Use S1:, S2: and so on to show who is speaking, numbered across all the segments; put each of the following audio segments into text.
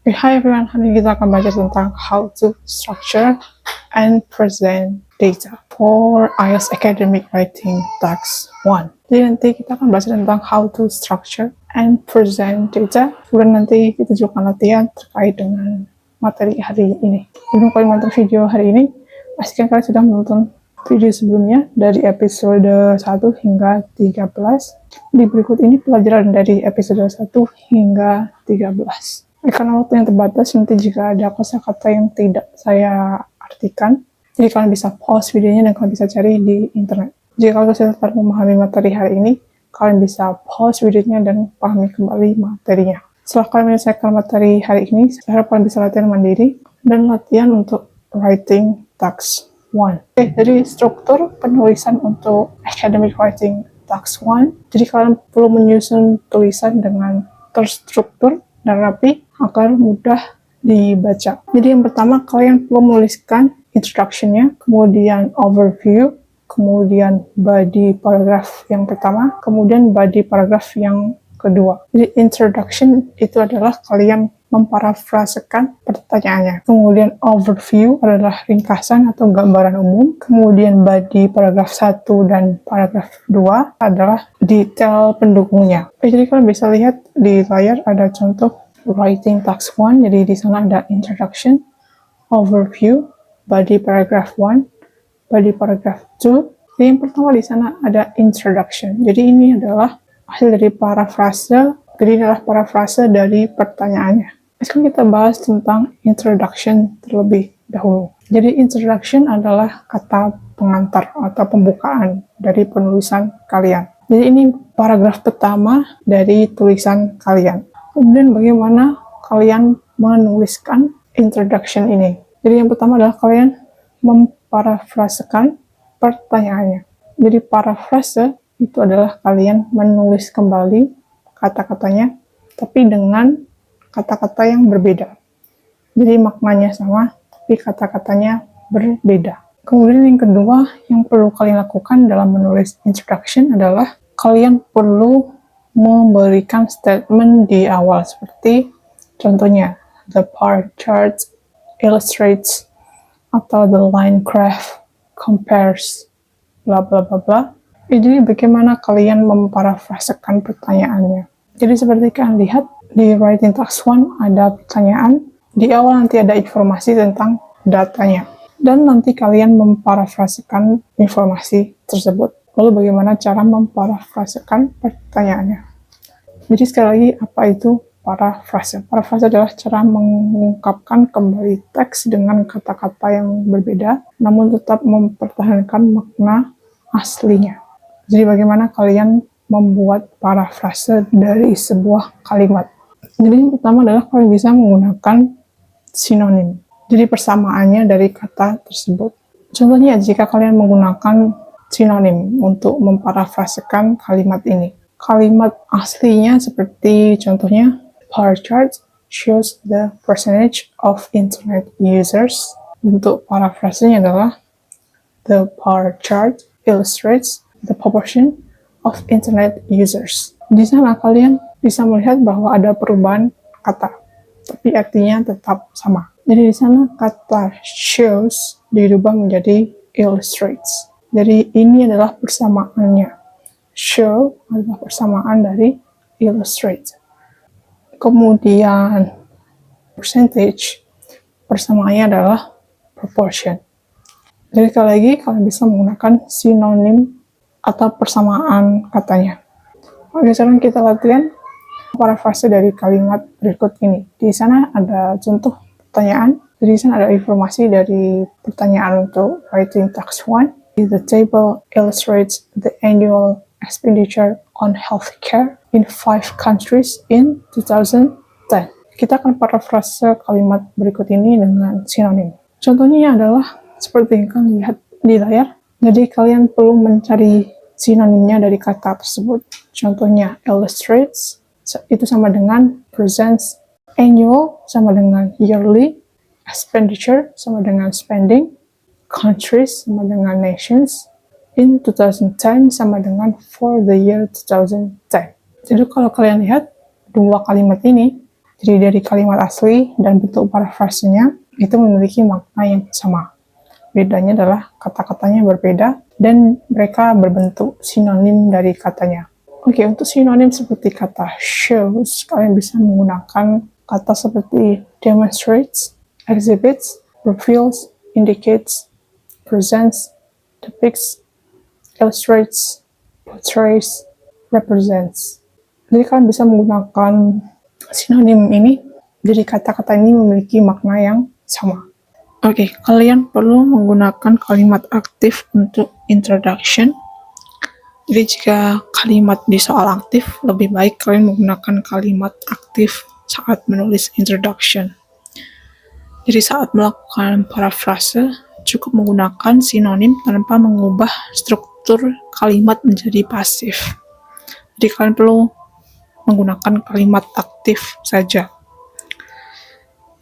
S1: Hi everyone, hari ini kita akan belajar tentang how to structure and present data for IELTS Academic Writing Task 1. Jadi nanti kita akan belajar tentang how to structure and present data. Kemudian nanti kita juga akan latihan terkait dengan materi hari ini. Sebelum kalian menonton video hari ini, pastikan kalian sudah menonton video sebelumnya dari episode 1 hingga 13. Di berikut ini pelajaran dari episode 1 hingga 13. Karena waktu yang terbatas, nanti jika ada kosakata yang tidak saya artikan, jadi kalian bisa pause videonya dan kalian bisa cari di internet. Jika kalian sudah tertarik memahami materi hari ini, kalian bisa pause videonya dan pahami kembali materinya. Setelah kalian menyelesaikan materi hari ini, saya harap kalian bisa latihan mandiri dan latihan untuk writing task 1. Oke, jadi struktur penulisan untuk academic writing task 1. Jadi kalian perlu menyusun tulisan dengan terstruktur dan rapi agar mudah dibaca. Jadi yang pertama kalian perlu menuliskan introduction-nya, kemudian overview, kemudian body paragraph yang pertama, kemudian body paragraph yang kedua. Jadi introduction itu adalah kalian memparafrasekan pertanyaannya. Kemudian overview adalah ringkasan atau gambaran umum. Kemudian body paragraf 1 dan paragraf 2 adalah detail pendukungnya. Jadi kalian bisa lihat di layar ada contoh writing task 1. Jadi di sana ada introduction, overview, body paragraph 1, body paragraph 2. Jadi yang pertama di sana ada introduction. Jadi ini adalah hasil dari parafrase. Jadi ini adalah parafrase dari pertanyaannya. Sekarang kita bahas tentang introduction terlebih dahulu. Jadi introduction adalah kata pengantar atau pembukaan dari penulisan kalian. Jadi ini paragraf pertama dari tulisan kalian. Kemudian bagaimana kalian menuliskan introduction ini? Jadi yang pertama adalah kalian memparafrasekan pertanyaannya. Jadi parafrase itu adalah kalian menulis kembali kata-katanya, tapi dengan kata-kata yang berbeda. Jadi maknanya sama, tapi kata-katanya berbeda. Kemudian yang kedua yang perlu kalian lakukan dalam menulis introduction adalah kalian perlu memberikan statement di awal seperti contohnya the bar chart illustrates atau the line graph compares bla bla bla bla. Jadi bagaimana kalian memparafrasekan pertanyaannya. Jadi seperti kalian lihat di writing task 1 ada pertanyaan, di awal nanti ada informasi tentang datanya dan nanti kalian memparafrasekan informasi tersebut. Lalu bagaimana cara memparafrasekan pertanyaannya? Jadi sekali lagi, apa itu parafrase? Parafrase adalah cara mengungkapkan kembali teks dengan kata-kata yang berbeda, namun tetap mempertahankan makna aslinya. Jadi bagaimana kalian membuat parafrase dari sebuah kalimat? Jadi yang pertama adalah kalian bisa menggunakan sinonim. Jadi persamaannya dari kata tersebut. Contohnya jika kalian menggunakan sinonim untuk memparafrasekan kalimat ini. Kalimat aslinya seperti contohnya bar chart shows the percentage of internet users. Untuk parafrasenya adalah the bar chart illustrates the proportion of internet users. Di sana kalian bisa melihat bahwa ada perubahan kata, tapi artinya tetap sama. Jadi di sana kata shows dirubah menjadi illustrates. Jadi ini adalah persamaannya. Show adalah persamaan dari illustrate. Kemudian percentage persamaannya adalah proportion. Jadi sekali lagi kalian bisa menggunakan sinonim atau persamaan katanya. Oke, sekarang kita latihan parafrase dari kalimat berikut ini. Di sana ada contoh pertanyaan. Jadi di sana ada informasi dari pertanyaan untuk writing task 1. The table illustrates the annual expenditure on healthcare in 5 countries in 2010. Kita akan parafrase kalimat berikut ini dengan sinonim. Contohnya adalah seperti yang kalian lihat di layar. Jadi kalian perlu mencari sinonimnya dari kata tersebut. Contohnya illustrates itu sama dengan presents, annual sama dengan yearly, expenditure sama dengan spending, countries sama dengan nations, in 2010 sama dengan for the year 2010. Jadi kalau kalian lihat dua kalimat ini, Jadi dari kalimat asli dan bentuk parafrasenya itu memiliki makna yang sama. Bedanya adalah kata-katanya berbeda dan mereka berbentuk sinonim dari katanya. Oke, untuk sinonim seperti kata shows, kalian bisa menggunakan kata seperti demonstrates, exhibits, reveals, indicates, presents, depicts, illustrates, portrays, represents. Jadi kalian bisa menggunakan sinonim ini, jadi kata-kata ini memiliki makna yang sama. Oke, kalian perlu menggunakan kalimat aktif untuk introduction. Jadi jika kalimat di soal aktif, lebih baik kalian menggunakan kalimat aktif saat menulis introduction. Jadi saat melakukan parafrase, cukup menggunakan sinonim tanpa mengubah struktur kalimat menjadi pasif. Jadi kalian perlu menggunakan kalimat aktif saja.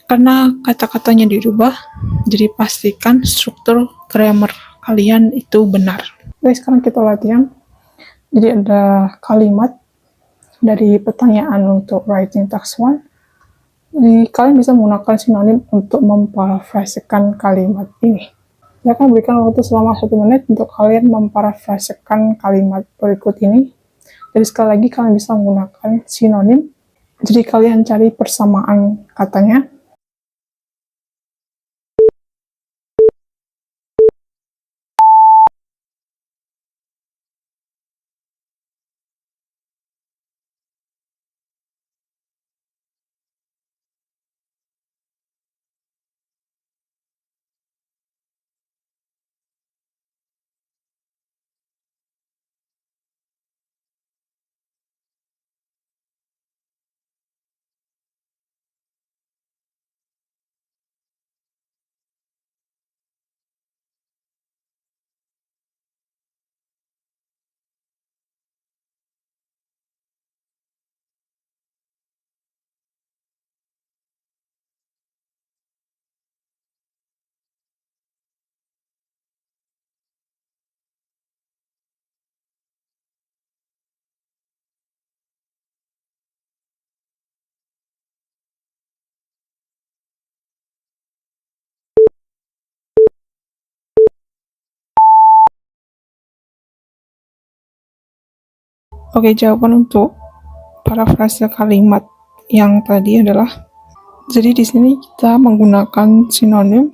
S1: Karena kata-katanya dirubah, jadi pastikan struktur grammar kalian itu benar. Oke, sekarang kita latihan. Jadi ada kalimat dari pertanyaan untuk writing task 1. Jadi kalian bisa menggunakan sinonim untuk memparafrasekan kalimat ini. Saya akan berikan waktu selama 1 menit untuk kalian memparafrasekan kalimat berikut ini. Jadi sekali lagi kalian bisa menggunakan sinonim. Jadi kalian cari persamaan katanya. Oke, jawaban untuk parafrase kalimat yang tadi adalah, jadi di sini kita menggunakan sinonim.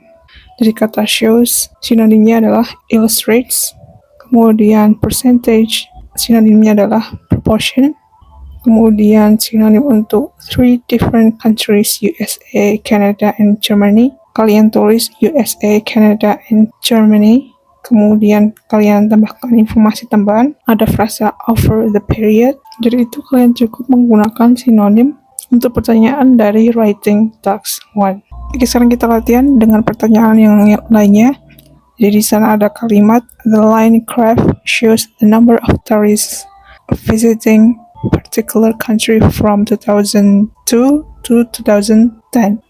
S1: Dari kata shows, sinonimnya adalah illustrates. Kemudian percentage, sinonimnya adalah proportion. Kemudian sinonim untuk 3 different countries, USA, Canada, and Germany. Kalian tulis USA, Canada, and Germany. Kemudian kalian tambahkan informasi tambahan, ada frasa over the period. Jadi itu kalian cukup menggunakan sinonim untuk pertanyaan dari writing task 1. Oke, sekarang kita latihan dengan pertanyaan yang lainnya. Jadi di sana ada kalimat, the line graph shows the number of tourists visiting particular country from 2002 to 2010.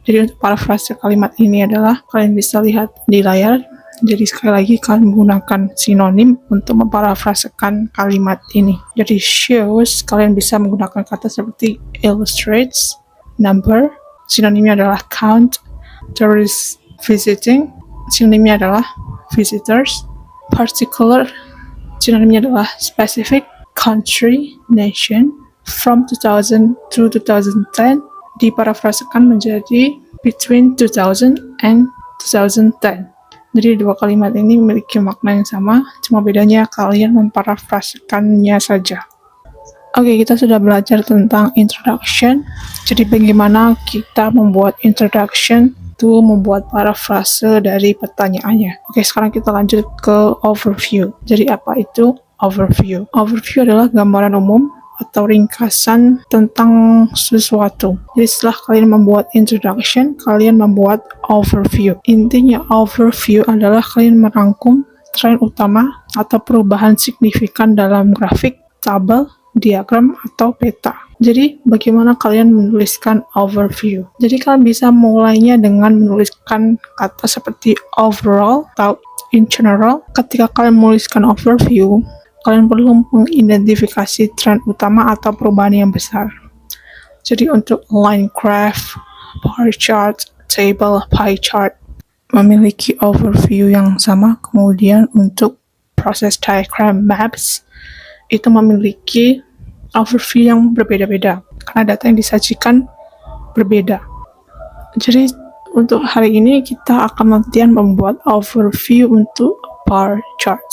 S1: Jadi untuk parafrase kalimat ini adalah, kalian bisa lihat di layar. Jadi sekali lagi kalian menggunakan sinonim untuk memparafrasekan kalimat ini. Jadi shows, kalian bisa menggunakan kata seperti illustrates, number, sinonimnya adalah count, tourist visiting, sinonimnya adalah visitors, particular, sinonimnya adalah specific, country, nation, from 2000 to 2010, diparafrasekan menjadi between 2000 and 2010. Jadi dua kalimat ini memiliki makna yang sama, cuma bedanya kalian memparafrasekannya saja. Oke, kita sudah belajar tentang introduction. Jadi bagaimana kita membuat introduction, itu membuat parafrase dari pertanyaannya. Oke, sekarang kita lanjut ke overview. Jadi apa itu overview? Overview adalah gambaran umum atau ringkasan tentang sesuatu. Jadi setelah kalian membuat introduction, kalian membuat overview. Intinya overview adalah kalian merangkum tren utama atau perubahan signifikan dalam grafik, tabel, diagram, atau peta. Jadi bagaimana kalian menuliskan overview? Jadi kalian bisa mulainya dengan menuliskan kata seperti overall atau in general. Ketika kalian menuliskan overview, kalian perlu mengidentifikasi tren utama atau perubahan yang besar. Jadi untuk line graph, bar chart, table, pie chart memiliki overview yang sama. Kemudian untuk proses diagram maps itu memiliki overview yang berbeda-beda karena data yang disajikan berbeda. Jadi untuk hari ini kita akan latihan membuat overview untuk bar chart.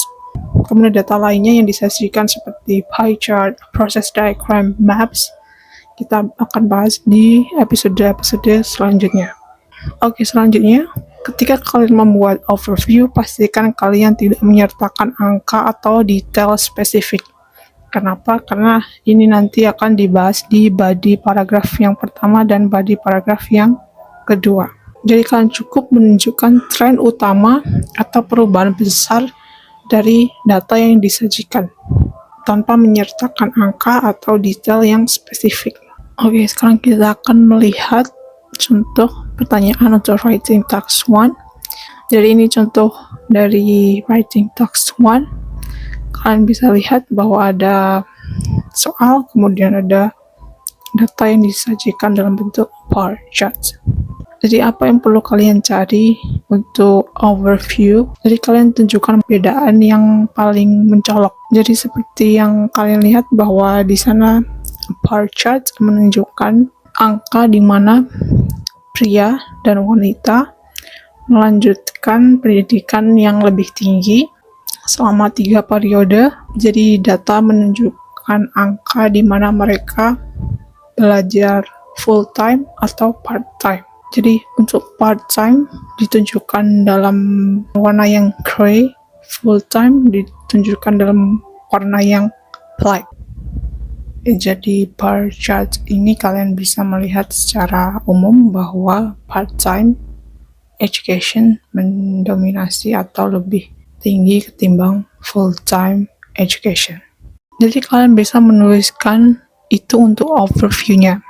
S1: Kemudian data lainnya yang disajikan seperti pie chart, proses diagram maps kita akan bahas di episode-episode selanjutnya. Oke, selanjutnya, ketika kalian membuat overview, pastikan kalian tidak menyertakan angka atau detail spesifik. Kenapa? Karena ini nanti akan dibahas di body paragraf yang pertama dan body paragraf yang kedua. Jadi kalian cukup menunjukkan tren utama atau perubahan besar dari data yang disajikan, tanpa menyertakan angka atau detail yang spesifik. Oke, sekarang kita akan melihat contoh pertanyaan untuk writing task 1. Jadi ini contoh dari writing task 1. Kalian bisa lihat bahwa ada soal, kemudian ada data yang disajikan dalam bentuk bar chart. Jadi apa yang perlu kalian cari untuk overview? Jadi kalian tunjukkan perbedaan yang paling mencolok. Jadi seperti yang kalian lihat bahwa di sana bar chart menunjukkan angka di mana pria dan wanita melanjutkan pendidikan yang lebih tinggi selama 3 periode. Jadi data menunjukkan angka di mana mereka belajar full time atau part time. Jadi untuk part time ditunjukkan dalam warna yang gray, full time ditunjukkan dalam warna yang black. Jadi bar chart ini kalian bisa melihat secara umum bahwa part-time education mendominasi atau lebih tinggi ketimbang full-time education. Jadi kalian bisa menuliskan itu untuk overview-nya.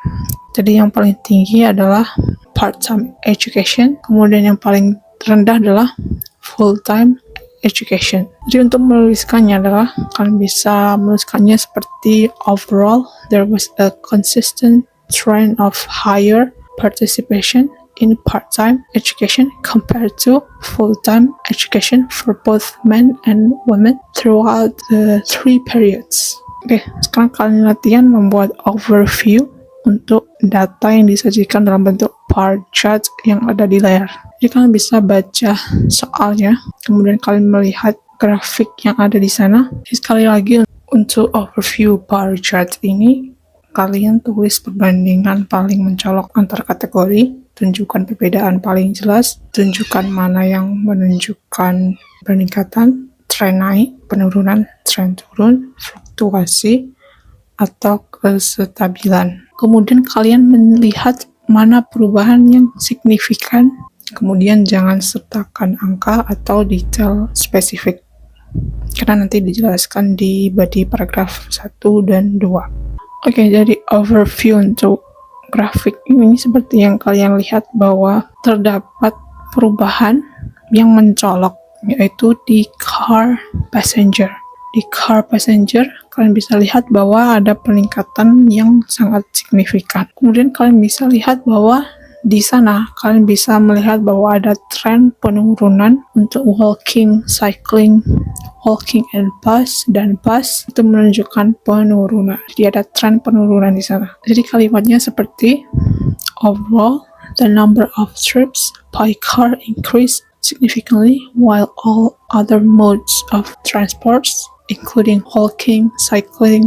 S1: Jadi yang paling tinggi adalah part-time education, kemudian yang paling rendah adalah full-time education. Jadi untuk menuliskannya adalah kalian bisa menuliskannya seperti overall there was a consistent trend of higher participation in part-time education compared to full-time education for both men and women throughout the 3 periods. Oke, sekarang kalian latihan membuat overview untuk data yang disajikan dalam bentuk bar chart yang ada di layar. Jadi kalian bisa baca soalnya, kemudian kalian melihat grafik yang ada di sana. Jadi sekali lagi untuk overview bar chart ini, kalian tulis perbandingan paling mencolok antar kategori, tunjukkan perbedaan paling jelas, tunjukkan mana yang menunjukkan peningkatan, tren naik, penurunan, tren turun, fluktuasi, atau kestabilan. Kemudian kalian melihat mana perubahan yang signifikan, kemudian jangan sertakan angka atau detail spesifik, karena nanti dijelaskan di body paragraf 1 dan 2. Oke, jadi overview untuk grafik ini seperti yang kalian lihat bahwa terdapat perubahan yang mencolok, yaitu di car passenger. Di car passenger, kalian bisa lihat bahwa ada peningkatan yang sangat signifikan. Kemudian kalian bisa lihat bahwa di sana kalian bisa melihat bahwa ada tren penurunan untuk walking, cycling, walking and bus, dan bus itu menunjukkan penurunan. Jadi ada tren penurunan di sana. Jadi kalimatnya seperti overall, the number of trips by car increased significantly while all other modes of transport including walking, cycling,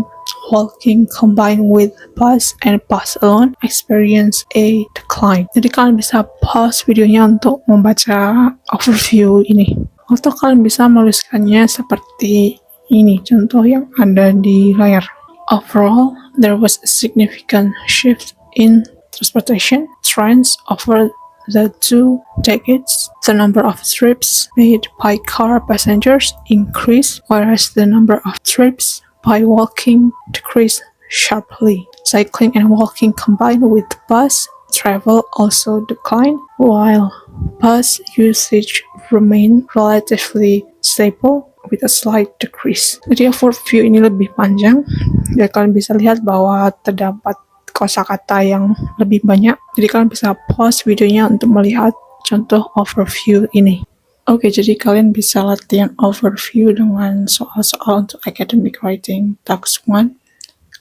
S1: walking combined with bus and bus alone experience a decline. Jadi kalian bisa pause videonya untuk membaca overview ini. Atau kalian bisa menuliskannya seperti ini, contoh yang ada di layar. Overall, there was a significant shift in transportation trends over the 2 decades. The number of trips made by car passengers increased, whereas the number of trips by walking decreased sharply. Cycling and walking combined with bus travel also declined, while bus usage remained relatively stable with a slight decrease. Jadi overview ini lebih panjang, ya kalian bisa lihat bahwa terdapat kosakata yang lebih banyak. Jadi kalian bisa pause videonya untuk melihat contoh overview ini. Oke, jadi kalian bisa latihan overview dengan soal-soal untuk academic writing task 1.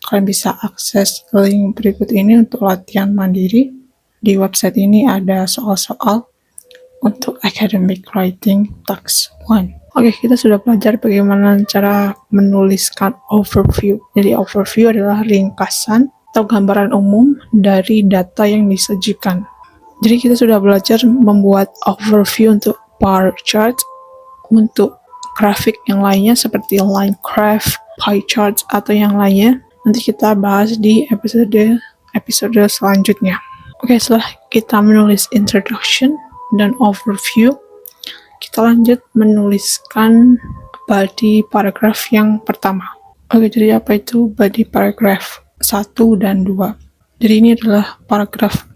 S1: Kalian bisa akses link berikut ini untuk latihan mandiri. Di website ini ada soal-soal untuk academic writing task 1. Oke, kita sudah belajar bagaimana cara menuliskan overview. Jadi overview adalah ringkasan atau gambaran umum dari data yang disajikan. Jadi kita sudah belajar membuat overview untuk bar chart, untuk grafik yang lainnya seperti line graph, pie chart, atau yang lainnya. Nanti kita bahas di episode selanjutnya. Oke, setelah kita menulis introduction dan overview, kita lanjut menuliskan body paragraph yang pertama. Oke, jadi apa itu body paragraph 1 dan 2? Jadi ini adalah paragraf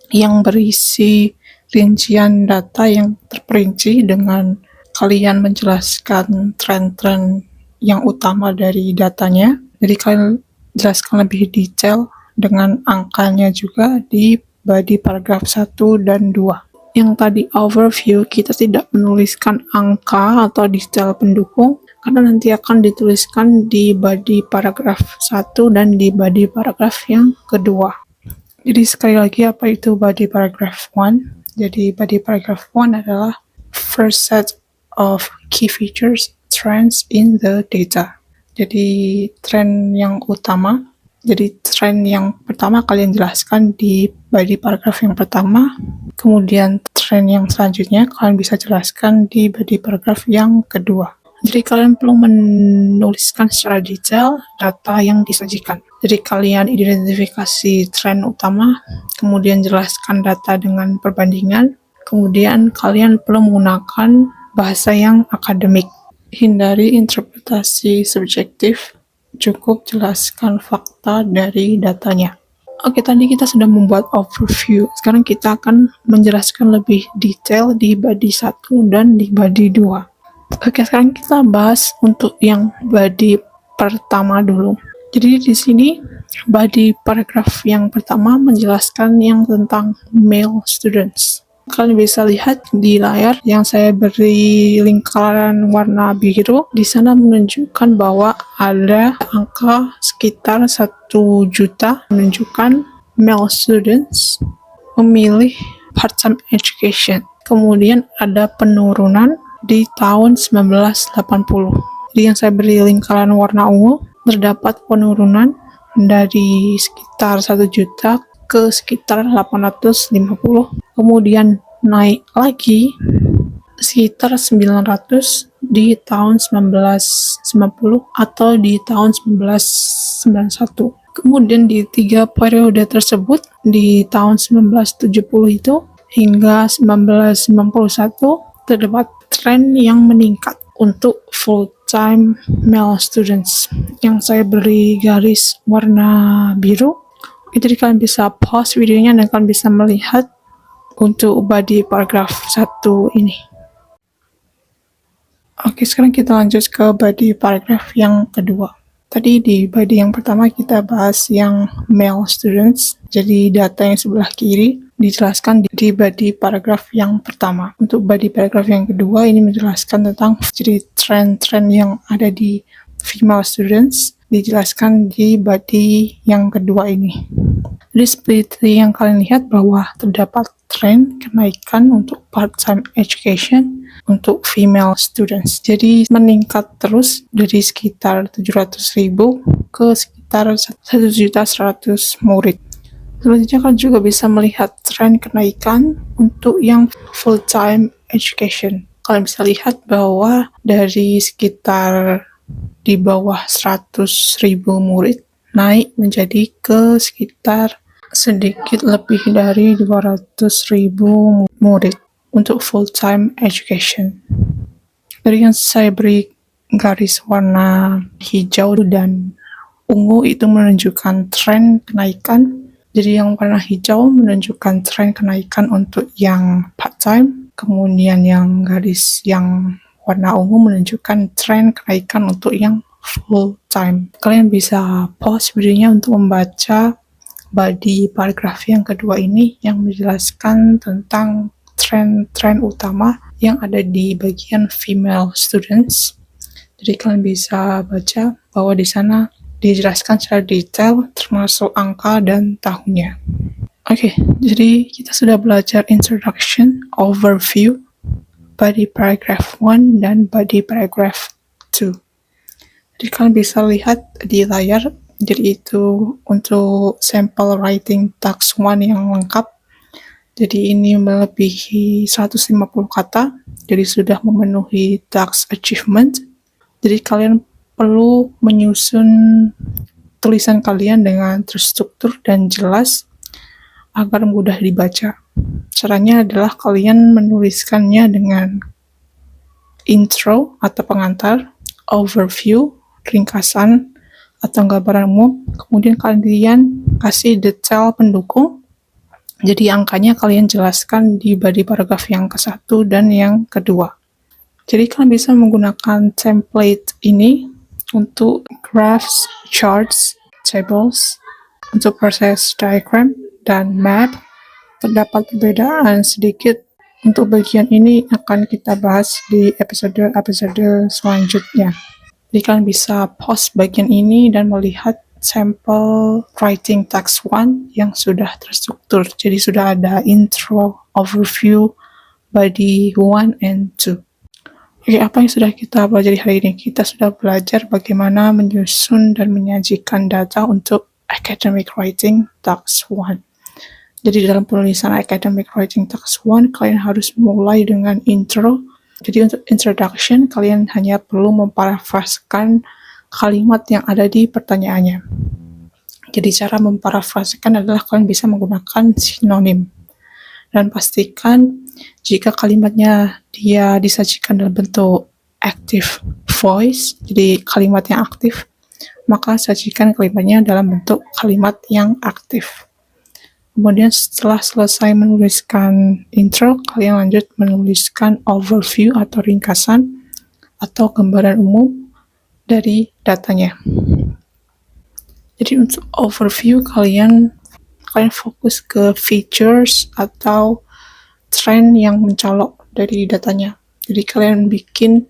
S1: yang berisi rincian data yang terperinci dengan kalian menjelaskan tren-tren yang utama dari datanya. Jadi kalian jelaskan lebih detail dengan angkanya juga di body paragraf 1 dan 2. Yang tadi overview, kita tidak menuliskan angka atau detail pendukung karena nanti akan dituliskan di body paragraf 1 dan di body paragraf yang kedua. Jadi sekali lagi, apa itu body paragraph 1? Jadi body paragraph 1 adalah first set of key features, trends in the data. Jadi tren yang utama. Jadi tren yang pertama kalian jelaskan di body paragraph yang pertama. Kemudian tren yang selanjutnya kalian bisa jelaskan di body paragraph yang kedua. Jadi kalian perlu menuliskan secara detail data yang disajikan. Jadi kalian identifikasi tren utama, kemudian jelaskan data dengan perbandingan, kemudian kalian perlu menggunakan bahasa yang akademik. Hindari interpretasi subjektif, cukup jelaskan fakta dari datanya. Oke, tadi kita sudah membuat overview. Sekarang kita akan menjelaskan lebih detail di body 1 dan di body 2. Oke, sekarang kita bahas untuk yang body pertama dulu. Jadi di sini body paragraph yang pertama menjelaskan yang tentang male students. Kalian bisa lihat di layar yang saya beri lingkaran warna biru. Di sana menunjukkan bahwa ada angka sekitar 1 juta menunjukkan male students memilih part-time education. Kemudian ada penurunan di tahun 1980. Jadi yang saya beri lingkaran warna ungu, terdapat penurunan dari sekitar 1 juta ke sekitar 850, kemudian naik lagi sekitar 900 di tahun 1990 atau di tahun 1991. Kemudian di 3 periode tersebut, di tahun 1970 itu hingga 1991, terdapat tren yang meningkat untuk full-time male students yang saya beri garis warna biru. Jadi kalian bisa pause videonya dan kalian bisa melihat untuk body paragraph 1 ini. Oke, sekarang kita lanjut ke body paragraph yang kedua. Tadi di body yang pertama kita bahas yang male students. Jadi data yang sebelah kiri dijelaskan di body paragraph yang pertama. Untuk body paragraph yang kedua ini menjelaskan tentang jadi tren-tren yang ada di female students, dijelaskan di body yang kedua ini. Jadi seperti yang kalian lihat bahwa terdapat tren kenaikan untuk part-time education untuk female students. Jadi meningkat terus dari sekitar 700.000 ke sekitar 1.100.000 murid. Selanjutnya kalian juga bisa melihat tren kenaikan untuk yang full-time education. Kalian bisa lihat bahwa dari sekitar di bawah 100.000 murid naik menjadi ke sekitar sedikit lebih dari 200.000 murid untuk full-time education. Dari yang saya beri garis warna hijau dan ungu itu menunjukkan tren kenaikan. Jadi yang warna hijau menunjukkan tren kenaikan untuk yang part-time, kemudian yang garis yang warna ungu menunjukkan tren kenaikan untuk yang full-time. Kalian bisa pause videonya untuk membaca body paragraf yang kedua ini yang menjelaskan tentang tren utama yang ada di bagian female students. Jadi kalian bisa baca bahwa di sana dijelaskan secara detail termasuk angka dan tahunnya. Oke, jadi kita sudah belajar introduction, overview, body paragraph 1 dan body paragraph 2. Jadi kalian bisa lihat di layar, jadi itu untuk sampel writing task 1 yang lengkap. Jadi ini melebihi 150 kata, jadi sudah memenuhi task achievement. Jadi kalian perlu menyusun tulisan kalian dengan terstruktur dan jelas agar mudah dibaca. Caranya adalah kalian menuliskannya dengan intro atau pengantar, overview, ringkasan, atau gambaran umum. Kemudian kalian kasih detail pendukung. Jadi angkanya kalian jelaskan di body paragraf yang ke-1 dan yang kedua. Jadi kalian bisa menggunakan template ini untuk graphs, charts, tables, untuk proses diagram dan map. Terdapat perbedaan sedikit untuk bagian ini akan kita bahas di episode selanjutnya. Jadi kalian bisa pause bagian ini dan melihat sampel writing text 1 yang sudah terstruktur. Jadi sudah ada intro, overview, body 1 and 2. Oke, apa yang sudah kita pelajari hari ini? Kita sudah belajar bagaimana menyusun dan menyajikan data untuk academic writing text 1. Jadi dalam penulisan academic writing text 1, kalian harus mulai dengan intro. Jadi untuk introduction, kalian hanya perlu memparafrasekan kalimat yang ada di pertanyaannya. Jadi cara memparafrasekan adalah kalian bisa menggunakan sinonim. Dan pastikan jika kalimatnya dia disajikan dalam bentuk active voice, jadi kalimat yang aktif, maka sajikan kalimatnya dalam bentuk kalimat yang aktif. Kemudian setelah selesai menuliskan intro, kalian lanjut menuliskan overview atau ringkasan atau gambaran umum dari datanya. Jadi untuk overview kalian fokus ke features atau tren yang mencolok dari datanya. Jadi kalian bikin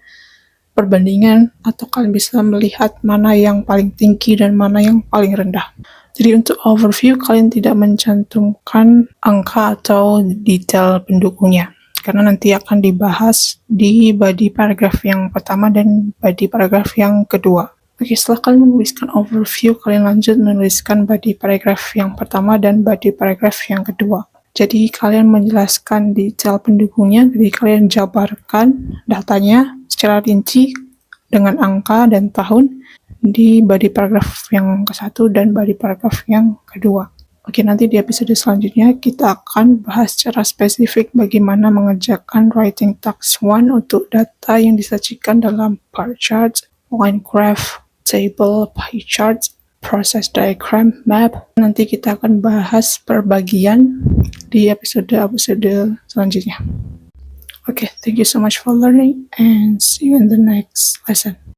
S1: perbandingan atau kalian bisa melihat mana yang paling tinggi dan mana yang paling rendah. Jadi untuk overview kalian tidak mencantumkan angka atau detail pendukungnya karena nanti akan dibahas di body paragraf yang pertama dan body paragraf yang kedua. Oke, setelah kalian menuliskan overview, kalian lanjut menuliskan body paragraf yang pertama dan body paragraf yang kedua. Jadi kalian menjelaskan detail pendukungnya, jadi kalian jabarkan datanya secara rinci dengan angka dan tahun di body paragraf yang ke-1 dan body paragraf yang kedua. Oke, nanti di episode selanjutnya kita akan bahas secara spesifik bagaimana mengerjakan writing task 1 untuk data yang disajikan dalam bar chart, line graph, table, pie chart, process diagram, map. Nanti kita akan bahas per bagian di episode selanjutnya. Okay, thank you so much for learning and see you in the next lesson.